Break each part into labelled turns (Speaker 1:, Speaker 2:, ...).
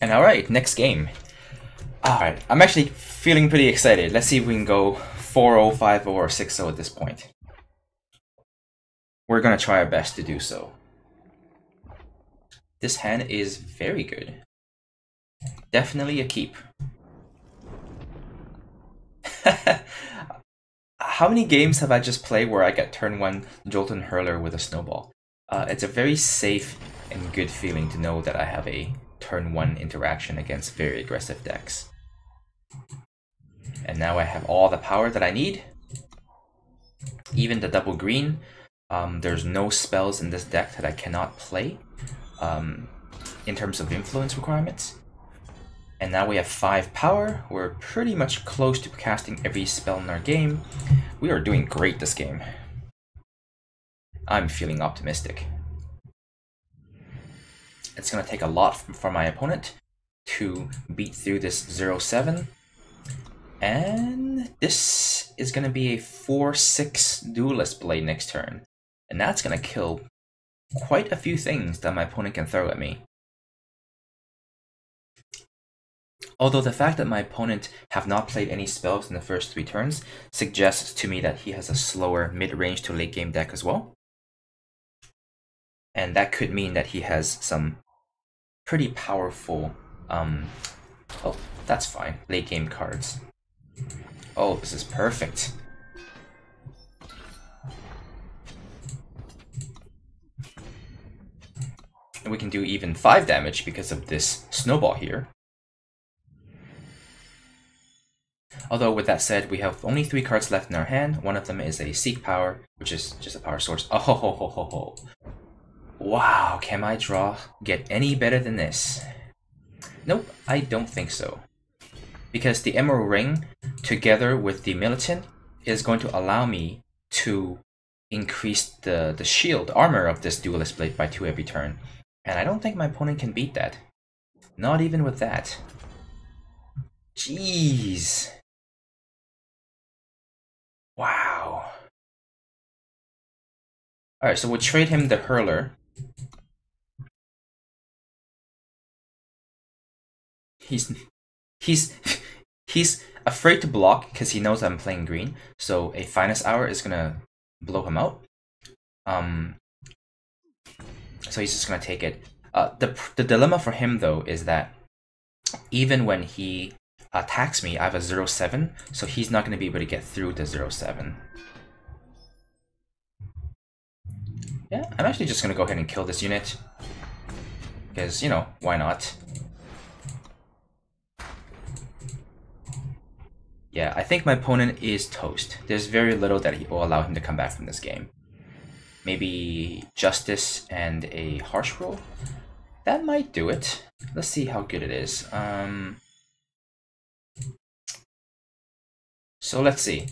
Speaker 1: And alright, next game. Alright, I'm actually feeling pretty excited. Let's see if we can go 4-0, 5-0, or 6-0 at this point. We're gonna try our best to do so. This hand is very good. Definitely a keep. How many games have I just played where I get turn 1 Jolton Hurler with a snowball? It's a very safe and good feeling to know that I have a turn 1 interaction against very aggressive decks. And now I have all the power that I need. Even the double green. There's no spells in this deck that I cannot play in terms of influence requirements. And now we have 5 power. We're pretty much close to casting every spell in our game. We are doing great this game. I'm feeling optimistic. It's going to take a lot for my opponent to beat through this 0-7. And this is going to be a 4-6 Duelist Blade next turn. And that's going to kill quite a few things that my opponent can throw at me. Although the fact that my opponent have not played any spells in the first 3 turns suggests to me that he has a slower mid-range to late game deck as well. And that could mean that he has some pretty powerful, oh, that's fine, late game cards. Oh, this is perfect. And we can do even 5 damage because of this snowball here. Although, with that said, we have only 3 cards left in our hand. One of them is a Seek Power, which is just a power source. Oh, ho, ho, ho, ho, ho. Wow, can my draw get any better than this? Nope, I don't think so. Because the Emerald Ring, together with the Militant, is going to allow me to increase the shield armor of this Duelist Blade by 2 every turn. And I don't think my opponent can beat that. Not even with that. Jeez. Wow. Alright, so we'll trade him the Hurler. He's afraid to block because he knows I'm playing green, so a Finest Hour is gonna blow him out. So he's just gonna take it. The dilemma for him though is that even when he attacks me, I have a 0-7, so he's not gonna be able to get through the 0-7. Yeah, I'm actually just gonna go ahead and kill this unit. Because, you know, why not? Yeah, I think my opponent is toast. There's very little that will allow him to come back from this game. Maybe Justice and a Harsh Roll? That might do it. Let's see how good it is. So let's see.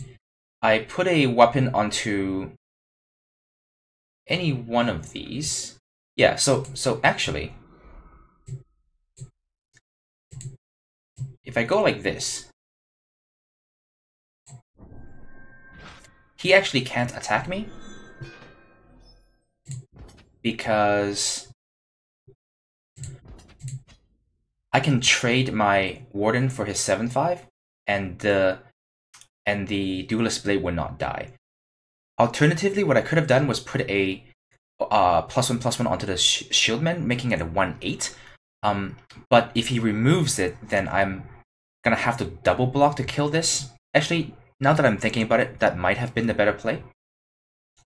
Speaker 1: I put a weapon onto any one of these. Yeah, so actually, if I go like this, he actually can't attack me because I can trade my Warden for his 7-5 and the Duelist Blade would not die. Alternatively, what I could have done was put a +1/+1 onto the Shieldman, making it a 1/8. But if he removes it, then I'm gonna have to double block to kill this. Actually, now that I'm thinking about it, that might have been the better play.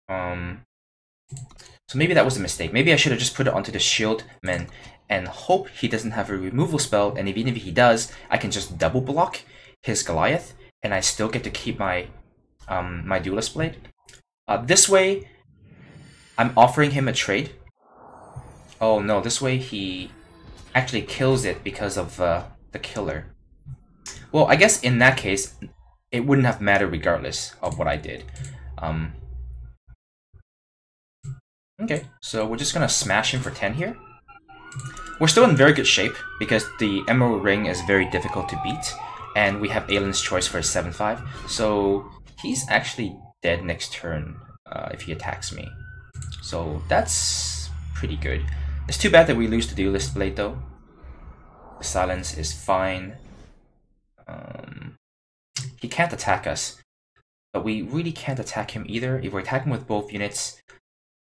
Speaker 1: So maybe that was a mistake. Maybe I should have just put it onto the Shieldman and hope he doesn't have a removal spell, and even if he does, I can just double block his Goliath, and I still get to keep my my Duelist Blade. This way, I'm offering him a trade. Oh no, this way he actually kills it because of the killer. Well, I guess in that case, it wouldn't have mattered regardless of what I did. Okay, so we're just gonna smash him for 10 here. We're still in very good shape because the Emerald Ring is very difficult to beat, and we have Aelin's Choice for his 7-5, so he's actually dead next turn if he attacks me. So that's pretty good. It's too bad that we lose the Duelist Blade though. Silence is fine. He can't attack us, but we really can't attack him either. If we're attacking with both units,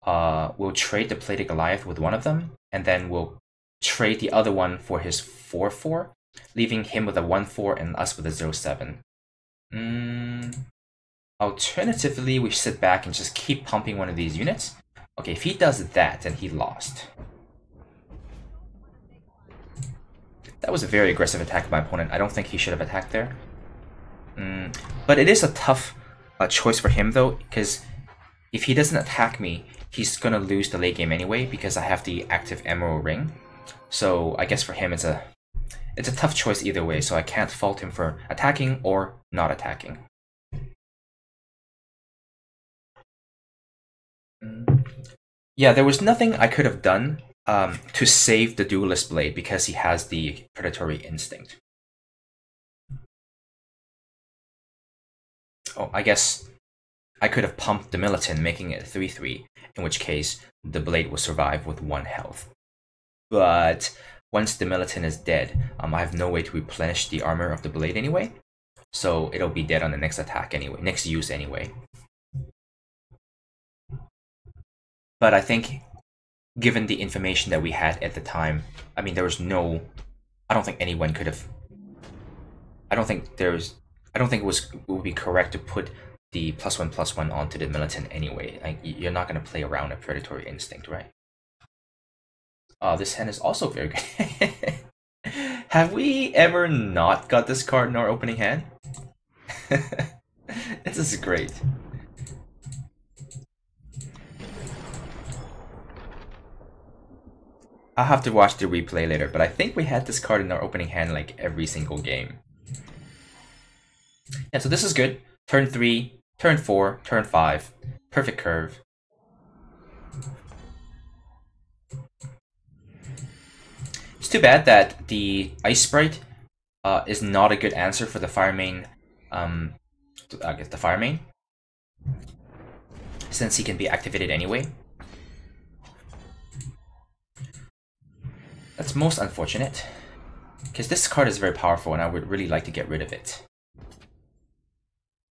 Speaker 1: we'll trade the Plated Goliath with one of them, and then we'll trade the other one for his 4/4, leaving him with a 1/4 and us with a 0/7. Alternatively, we sit back and just keep pumping one of these units. Okay, if he does that, then he lost. That was a very aggressive attack by my opponent. I don't think he should have attacked there. But it is a tough choice for him, though, because if he doesn't attack me, he's going to lose the late game anyway, because I have the active Emerald Ring. So I guess for him, it's a tough choice either way, so I can't fault him for attacking or not attacking. Yeah, there was nothing I could have done to save the Duelist Blade because he has the Predatory Instinct. Oh, I guess I could have pumped the Militant, making it 3/3, in which case the Blade will survive with 1 health. But once the Militant is dead, I have no way to replenish the armor of the Blade anyway, so it'll be dead on the next attack anyway, next use anyway. But I think, given the information that we had at the time, I mean, there was no... I don't think anyone could have... I don't think it would be correct to put the +1/+1 onto the Militant anyway. Like, you're not going to play around a Predatory Instinct, right? This hand is also very good. Have we ever not got this card in our opening hand? This is great. I'll have to watch the replay later, but I think we had this card in our opening hand like every single game. Yeah, so this is good. Turn 3, turn 4, turn 5. Perfect curve. It's too bad that the Ice Sprite is not a good answer for the Fire Main, the Fire Main, since he can be activated anyway. That's most unfortunate, because this card is very powerful and I would really like to get rid of it.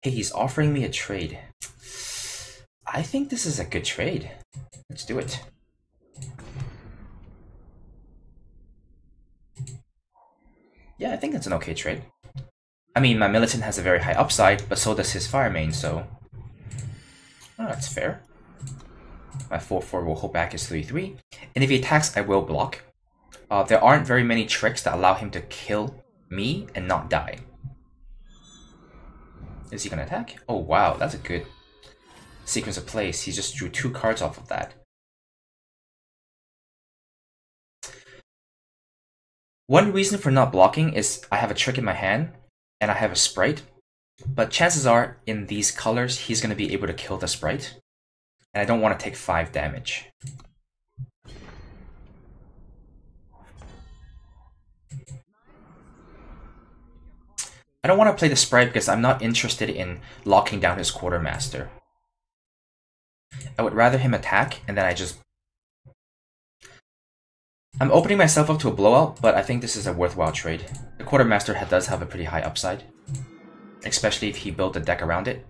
Speaker 1: Hey, he's offering me a trade. I think this is a good trade. Let's do it. Yeah, I think it's an okay trade. I mean, my Militant has a very high upside, but so does his Fire Main, so... Oh, that's fair. My 4/4 will hold back his 3/3, and if he attacks, I will block. There aren't very many tricks that allow him to kill me and not die. Is he gonna attack? Oh wow, that's a good sequence of plays. He just drew 2 cards off of that. One reason for not blocking is I have a trick in my hand, and I have a Sprite. But chances are, in these colors, he's gonna be able to kill the Sprite. And I don't want to take 5 damage. I don't want to play the Sprite because I'm not interested in locking down his Quartermaster. I would rather him attack, and then I'm opening myself up to a blowout, but I think this is a worthwhile trade. The Quartermaster does have a pretty high upside, especially if he built a deck around it.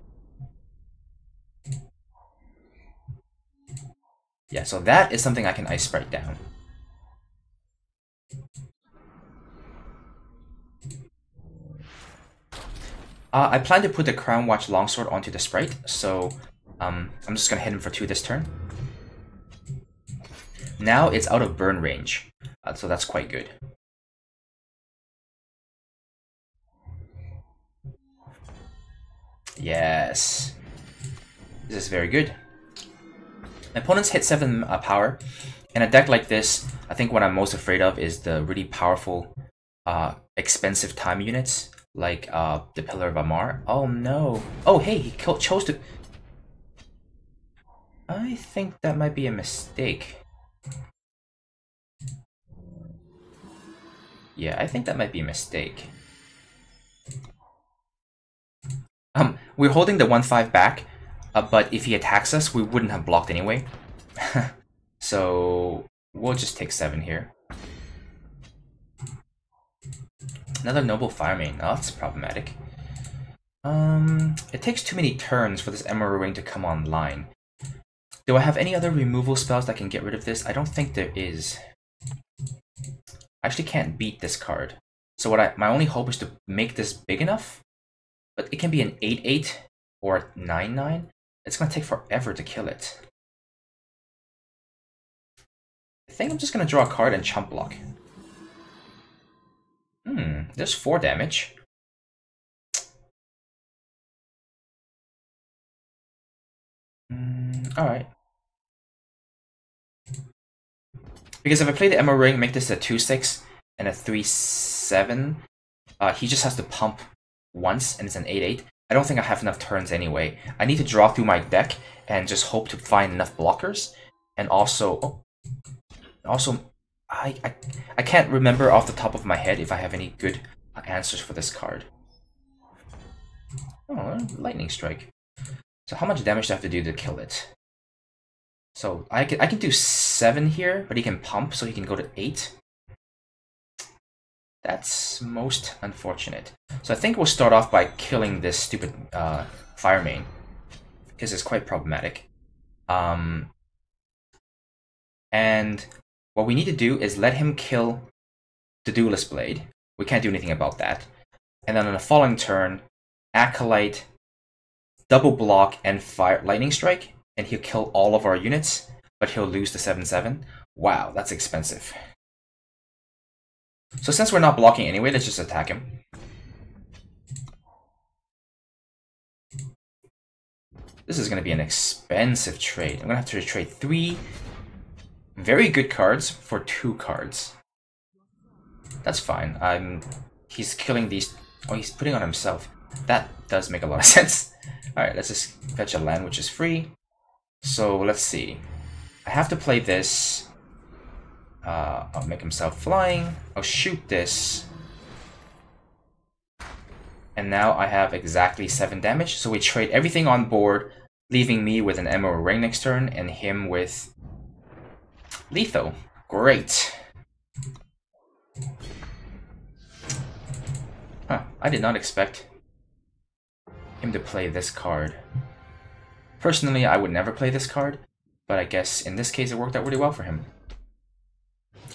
Speaker 1: Yeah, so that is something I can Ice Sprite down. I plan to put the Crown Watch Longsword onto the Sprite, so I'm just going to hit him for 2 this turn. Now it's out of burn range, so that's quite good. Yes. This is very good. My opponents hit 7 power. In a deck like this, I think what I'm most afraid of is the really powerful, expensive time units, like the Pillar of Amar. Oh no! Oh hey, he chose to... I think that might be a mistake. Yeah, I think that might be a mistake. We're holding the 1/5 back, but if he attacks us, we wouldn't have blocked anyway. So we'll just take 7 here. Another Noble Fireman. Oh, that's problematic. It takes too many turns for this Emerald Ring to come online. Do I have any other removal spells that can get rid of this? I don't think there is. I actually can't beat this card. So my only hope is to make this big enough. But it can be an 8/8 or a 9/9. It's gonna take forever to kill it. I think I'm just gonna draw a card and chump block. There's 4 damage. Alright. Because if I play the Emerald Ring, make this a 2/6 and a 3/7, he just has to pump once and it's an 8/8. I don't think I have enough turns anyway. I need to draw through my deck and just hope to find enough blockers. And also, I can't remember off the top of my head if I have any good answers for this card. Oh, Lightning Strike. So how much damage do I have to do to kill it? So I can do 7 here, but he can pump, so he can go to 8. That's most unfortunate. So I think we'll start off by killing this stupid Fire Main, because it's quite problematic. And what we need to do is let him kill the Duelist Blade. We can't do anything about that. And then on the following turn, Acolyte, double block, and fire Lightning Strike, and he'll kill all of our units, but he'll lose the 7/7. Wow, that's expensive. So since we're not blocking anyway, let's just attack him. This is going to be an expensive trade. I'm going to have to trade 3 very good cards for 2 cards. That's fine. He's killing these... Oh, he's putting on himself. That does make a lot of sense. Alright, let's just fetch a land which is free. So, let's see. I have to play this. I'll make himself flying. I'll shoot this. And now I have exactly 7 damage. So we trade everything on board, leaving me with an Emerald Ring next turn, and him with Letho. Great. Huh, I did not expect him to play this card. Personally, I would never play this card, but I guess in this case it worked out really well for him.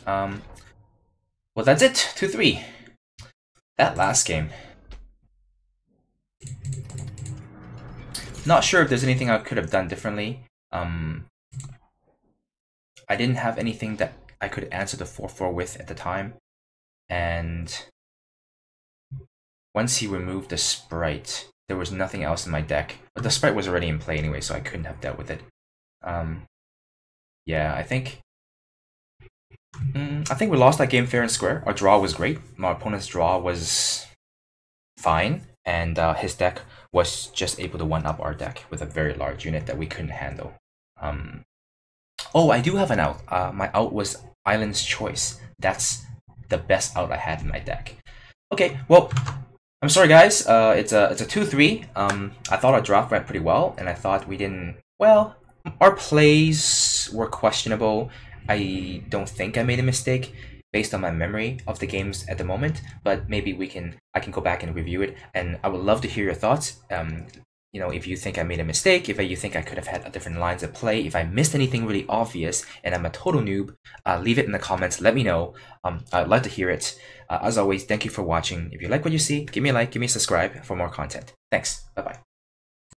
Speaker 1: Well, that's it. 2-3. That last game. Not sure if there's anything I could have done differently. I didn't have anything that I could answer the 4/4 with at the time. And once he removed the Sprite, there was nothing else in my deck. But the Sprite was already in play anyway, so I couldn't have dealt with it. Yeah, I think we lost that game fair and square. Our draw was great. My opponent's draw was fine, and his deck was just able to one-up our deck with a very large unit that we couldn't handle. Oh, I do have an out. My out was Island's Choice. That's the best out I had in my deck. Okay, well, I'm sorry guys. It's a 2-3. I thought our draft went pretty well, and I thought we didn't. Well, our plays were questionable. I don't think I made a mistake based on my memory of the games at the moment, but maybe I can go back and review it, and I would love to hear your thoughts. You know, if you think I made a mistake, if you think I could have had different lines of play, if I missed anything really obvious and I'm a total noob, leave it in the comments, let me know. I'd love to hear it. As always, thank you for watching. If you like what you see, give me a like, give me a subscribe for more content. Thanks. Bye-bye.